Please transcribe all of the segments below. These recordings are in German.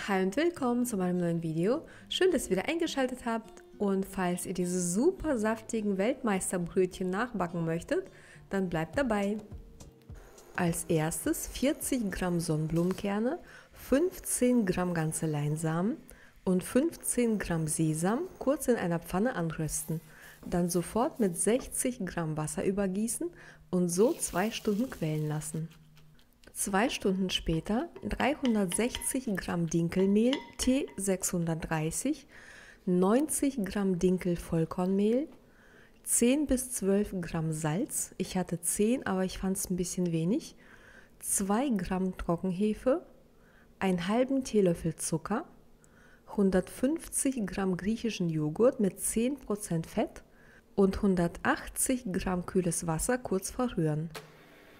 Hi und willkommen zu meinem neuen Video. Schön, dass ihr wieder eingeschaltet habt, und falls ihr diese super saftigen Weltmeisterbrötchen nachbacken möchtet, dann bleibt dabei. Als erstes 40 Gramm Sonnenblumenkerne, 15 Gramm ganze Leinsamen und 15 Gramm Sesam kurz in einer Pfanne anrösten. Dann sofort mit 60 Gramm Wasser übergießen und so 2 Stunden quellen lassen. 2 Stunden später 360 Gramm Dinkelmehl T630, 90 Gramm Dinkel-Vollkornmehl, 10 bis 12 Gramm Salz, ich hatte 10, aber ich fand es ein bisschen wenig, 2 Gramm Trockenhefe, einen halben Teelöffel Zucker, 150 Gramm griechischen Joghurt mit 10% Fett und 180 Gramm kühles Wasser kurz verrühren.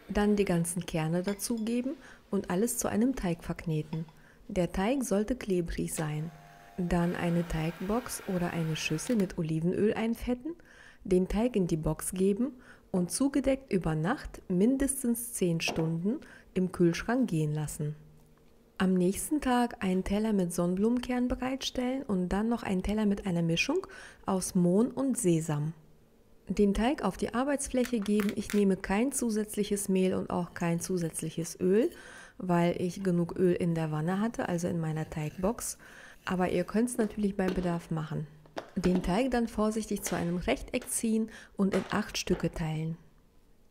Dann die ganzen Kerne dazugeben und alles zu einem Teig verkneten. Der Teig sollte klebrig sein. Dann eine Teigbox oder eine Schüssel mit Olivenöl einfetten, den Teig in die Box geben und zugedeckt über Nacht mindestens 10 Stunden im Kühlschrank gehen lassen. Am nächsten Tag einen Teller mit Sonnenblumenkern bereitstellen und dann noch einen Teller mit einer Mischung aus Mohn und Sesam. Den Teig auf die Arbeitsfläche geben. Ich nehme kein zusätzliches Mehl und auch kein zusätzliches Öl, weil ich genug Öl in der Wanne hatte, also in meiner Teigbox. Aber ihr könnt es natürlich bei Bedarf machen. Den Teig dann vorsichtig zu einem Rechteck ziehen und in 8 Stücke teilen.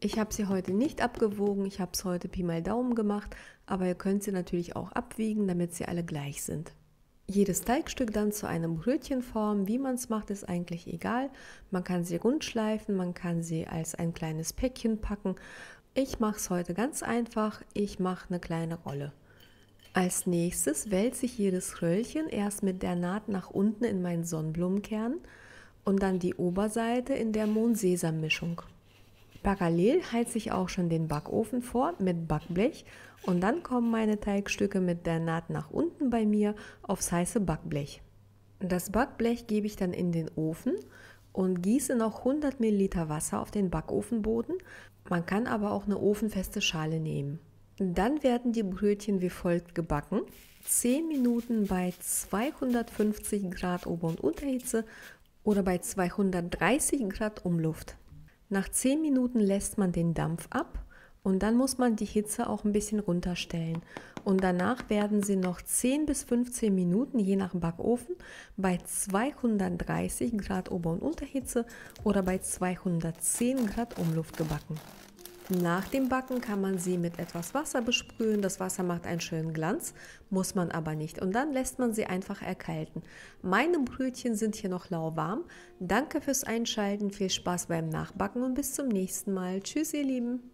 Ich habe sie heute nicht abgewogen, ich habe es heute Pi mal Daumen gemacht, aber ihr könnt sie natürlich auch abwiegen, damit sie alle gleich sind. Jedes Teigstück dann zu einem Brötchen formen. Wie man es macht, ist eigentlich egal. Man kann sie rund schleifen, man kann sie als ein kleines Päckchen packen. Ich mache es heute ganz einfach. Ich mache eine kleine Rolle. Als nächstes wälze ich jedes Röllchen erst mit der Naht nach unten in meinen Sonnenblumenkern und dann die Oberseite in der Mohn-Sesam-Mischung. Parallel heize ich auch schon den Backofen vor mit Backblech und dann kommen meine Teigstücke mit der Naht nach unten bei mir aufs heiße Backblech. Das Backblech gebe ich dann in den Ofen und gieße noch 100 ml Wasser auf den Backofenboden. Man kann aber auch eine ofenfeste Schale nehmen. Dann werden die Brötchen wie folgt gebacken: 10 Minuten bei 250 Grad Ober- und Unterhitze oder bei 230 Grad Umluft. Nach 10 Minuten lässt man den Dampf ab und dann muss man die Hitze auch ein bisschen runterstellen. Und danach werden sie noch 10 bis 15 Minuten, je nach Backofen, bei 230 Grad Ober- und Unterhitze oder bei 210 Grad Umluft gebacken. Nach dem Backen kann man sie mit etwas Wasser besprühen. Das Wasser macht einen schönen Glanz, muss man aber nicht. Und dann lässt man sie einfach erkalten. Meine Brötchen sind hier noch lauwarm. Danke fürs Einschalten, viel Spaß beim Nachbacken und bis zum nächsten Mal. Tschüss, ihr Lieben!